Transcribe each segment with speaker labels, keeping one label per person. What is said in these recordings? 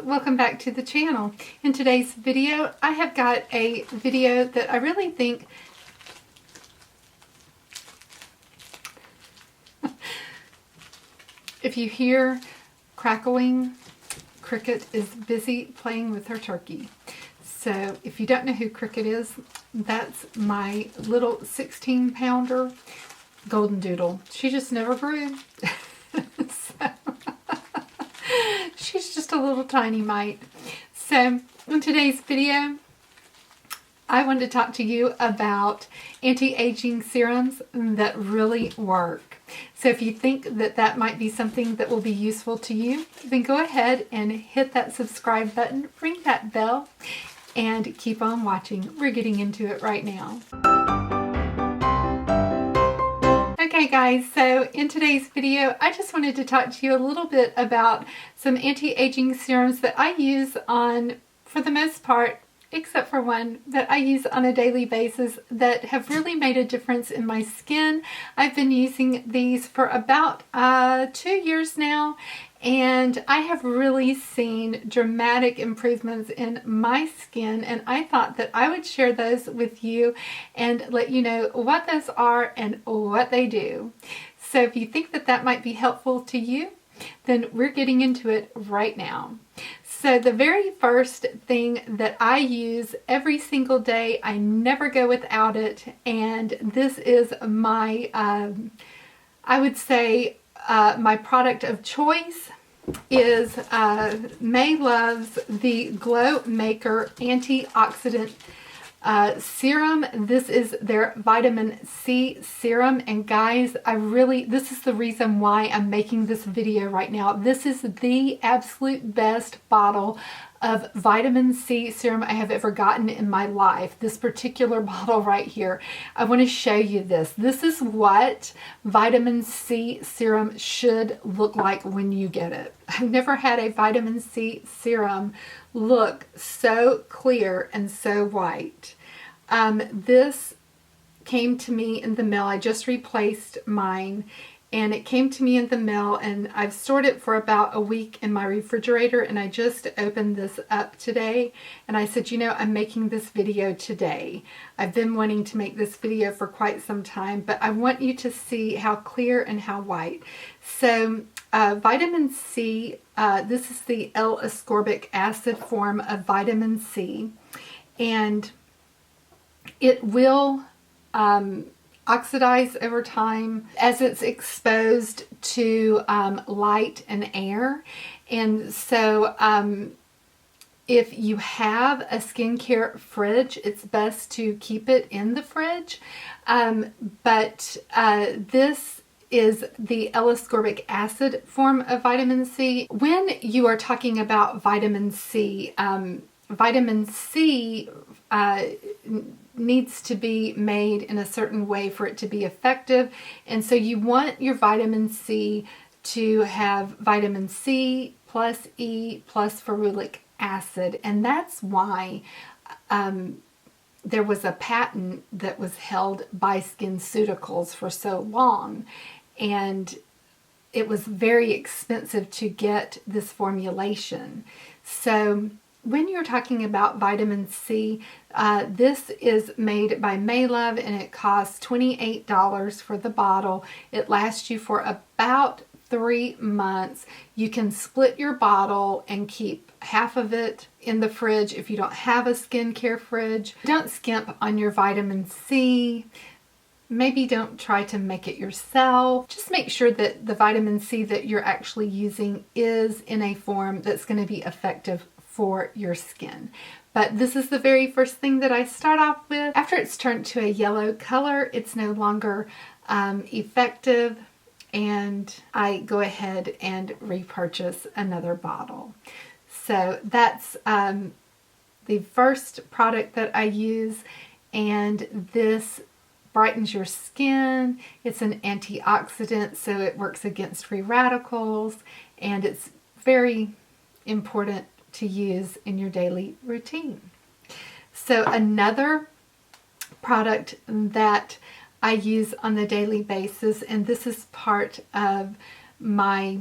Speaker 1: welcome back to the channel. In today's video, I have got a video that I really think if you hear crackling, Cricket is busy playing with her turkey. So if you don't know who Cricket is, that's my little 16-pounder golden doodle. She just never grew. She's just a little tiny mite. So in today's video, I wanted to talk to you about anti-aging serums that really work. So if you think that that might be something that will be useful to you, then go ahead and hit that subscribe button, ring that bell, and keep on watching. We're getting into it right now. Okay guys, so in today's video, I just wanted to talk to you a little bit about some anti-aging serums that I use on, for the most part, except for one, that I use on a daily basis that have really made a difference in my skin. I've been using these for about 2 years now, and I have really seen dramatic improvements in my skin, and I thought that I would share those with you and let you know what those are and what they do. So if you think that that might be helpful to you, then we're getting into it right now. So the very first thing that I use every single day, I never go without it, and this is my, I would say, my product of choice is May Love's the Glow Maker Antioxidant Serum. This is their vitamin C serum, and guys, this is the reason why I'm making this video right now. This is the absolute best bottle of vitamin C serum I have ever gotten in my life. This particular bottle right here. I want to show you this. This is what vitamin C serum should look like when you get it. I've never had a vitamin C serum look so clear and so white. This came to me in the mail. I just replaced mine, and it came to me in the mail, and I've stored it for about a week in my refrigerator, and I just opened this up today, and I said, you know, I'm making this video today. I've been wanting to make this video for quite some time, but I want you to see how clear and how white. So vitamin C, this is the L-ascorbic acid form of vitamin C, and it will oxidize over time as it's exposed to light and air. And so if you have a skincare fridge, it's best to keep it in the fridge. But this is the L-ascorbic acid form of vitamin C. When you are talking about vitamin C, needs to be made in a certain way for it to be effective, and so you want your vitamin C to have vitamin C plus E plus ferulic acid, and that's why there was a patent that was held by SkinCeuticals for so long, and it was very expensive to get this formulation. So when you're talking about vitamin C, this is made by May Love, and it costs $28 for the bottle. It lasts you for about 3 months. You can split your bottle and keep half of it in the fridge if you don't have a skincare fridge. Don't skimp on your vitamin C. Maybe don't try to make it yourself. Just make sure that the vitamin C that you're actually using is in a form that's going to be effective for your skin. But this is the very first thing that I start off with. After it's turned to a yellow color, it's no longer effective, and I go ahead and repurchase another bottle. So that's the first product that I use, and this brightens your skin. It's an antioxidant, so it works against free radicals, and it's very important to use in your daily routine. So another product that I use on a daily basis, and this is part of my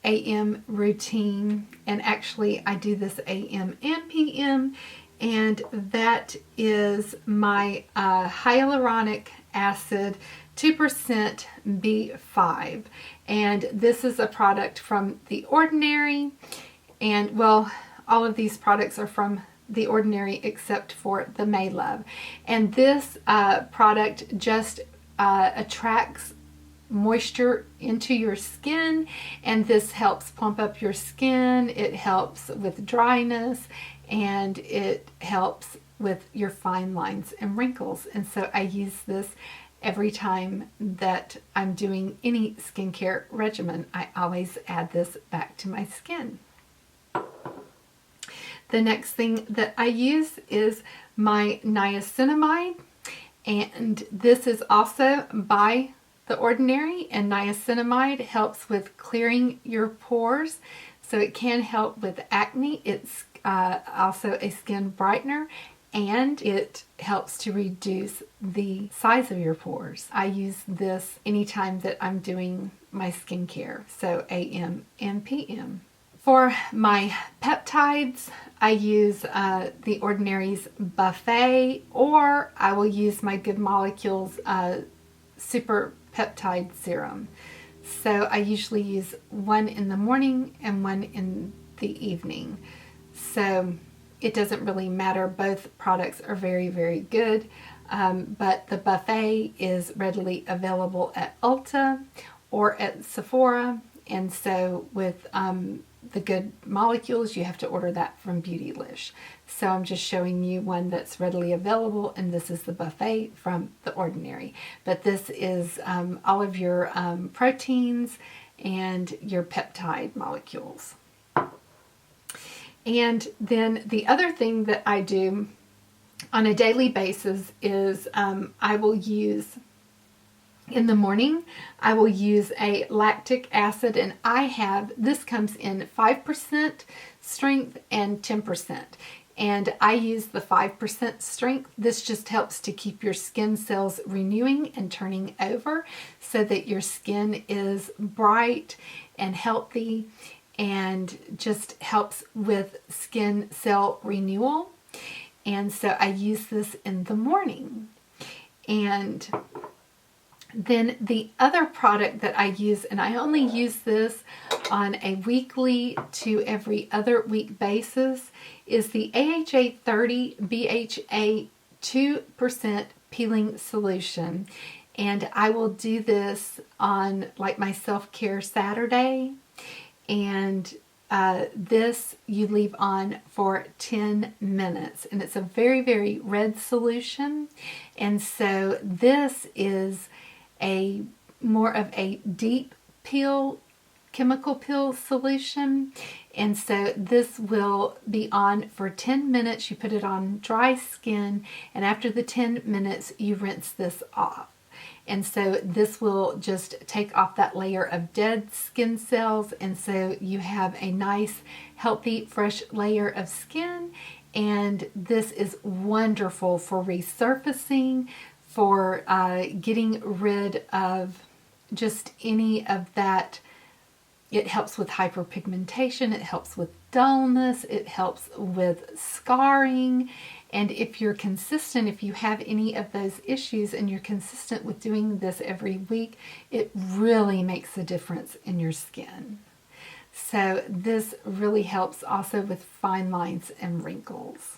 Speaker 1: AM routine, and actually I do this AM and PM, and that is my hyaluronic acid 2% B5, and this is a product from The Ordinary, and well, all of these products are from The Ordinary except for the May Love, and this product just attracts moisture into your skin, and this helps plump up your skin. It helps with dryness, and it helps with your fine lines and wrinkles. And so I use this every time that I'm doing any skincare regimen. I always add this back to my skin. The next thing that I use is my niacinamide, and this is also by The Ordinary, and niacinamide helps with clearing your pores, so it can help with acne. It's also a skin brightener, and it helps to reduce the size of your pores. I use this anytime that I'm doing my skincare, so AM and PM. For my peptides, I use The Ordinary's Buffet, or I will use my Good Molecules Super Peptide Serum. So I usually use one in the morning and one in the evening. So it doesn't really matter. Both products are very, very good. But the Buffet is readily available at ULTA or at Sephora. And so with the Good Molecules, you have to order that from Beautylish. So I'm just showing you one that's readily available, and this is the Buffet from The Ordinary. But this is all of your proteins and your peptide molecules. And then the other thing that I do on a daily basis is I will use, in the morning, I will use a lactic acid, and this comes in 5% strength and 10%. And I use the 5% strength. This just helps to keep your skin cells renewing and turning over so that your skin is bright and healthy, and just helps with skin cell renewal. And so I use this in the morning. And then the other product that I use, and I only use this on a weekly to every other week basis, is the AHA 30 BHA 2% peeling solution. And I will do this on like my self-care Saturday. And this you leave on for 10 minutes. And it's a very, very red solution. And so this is more of a deep peel, chemical peel solution. And so this will be on for 10 minutes. You put it on dry skin, and after the 10 minutes you rinse this off. And so this will just take off that layer of dead skin cells, and so you have a nice, healthy, fresh layer of skin. And this is wonderful for resurfacing, for getting rid of just any of that. It helps with hyperpigmentation, it helps with dullness, it helps with scarring. And if you're consistent, if you have any of those issues and you're consistent with doing this every week, it really makes a difference in your skin. So this really helps also with fine lines and wrinkles.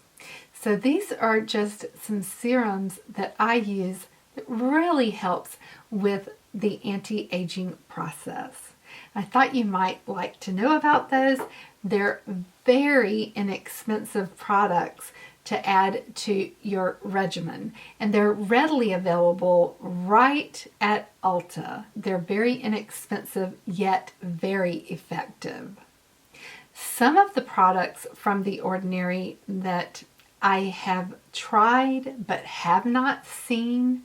Speaker 1: So these are just some serums that I use that really helps with the anti-aging process. I thought you might like to know about those. They're very inexpensive products to add to your regimen, and they're readily available right at ULTA. They're very inexpensive yet very effective. Some of the products from The Ordinary that I have tried but have not seen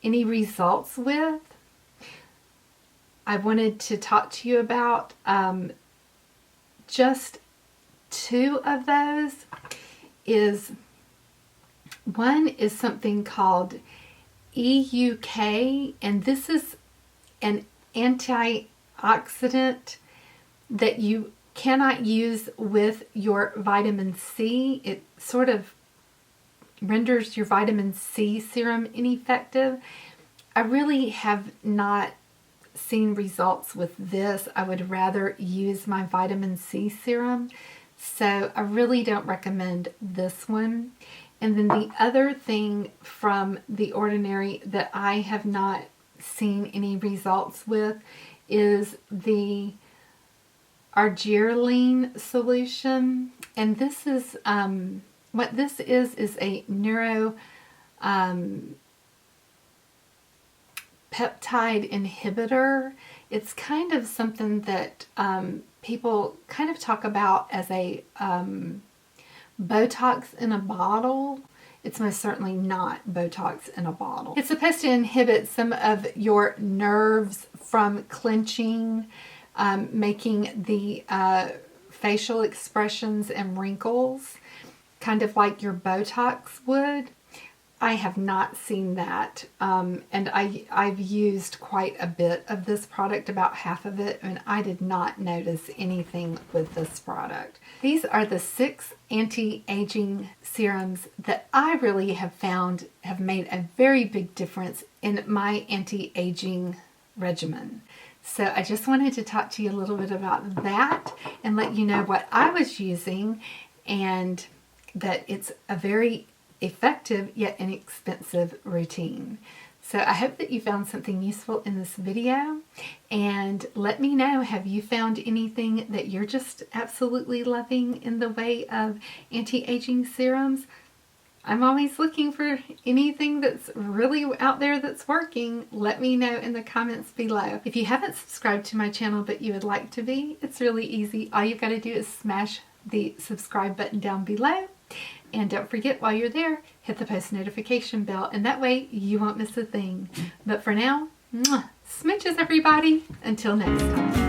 Speaker 1: any results with, I wanted to talk to you about. Just two of those one is something called EUK, and this is an antioxidant that you cannot use with your vitamin C. It sort of renders your vitamin C serum ineffective. I really have not seen results with this. I would rather use my vitamin C serum. So I really don't recommend this one. And then the other thing from The Ordinary that I have not seen any results with is the arginine solution. And this is, what this is a neuro peptide inhibitor. It's kind of something that people kind of talk about as a Botox in a bottle. It's most certainly not Botox in a bottle. It's supposed to inhibit some of your nerves from clenching, making the facial expressions and wrinkles kind of like your Botox would. I have not seen that, and I've used quite a bit of this product, about half of it, and I did not notice anything with this product. These are the 6 anti-aging serums that I really have found have made a very big difference in my anti-aging regimen. So I just wanted to talk to you a little bit about that and let you know what I was using, and that it's a very effective yet inexpensive routine. So I hope that you found something useful in this video, and let me know, have you found anything that you're just absolutely loving in the way of anti-aging serums? I'm always looking for anything that's really out there that's working. Let me know in the comments below. If you haven't subscribed to my channel but you would like to be, it's really easy. All you've got to do is smash the subscribe button down below. And don't forget, while you're there, hit the post notification bell, and that way you won't miss a thing. But for now, smooches everybody. Until next time.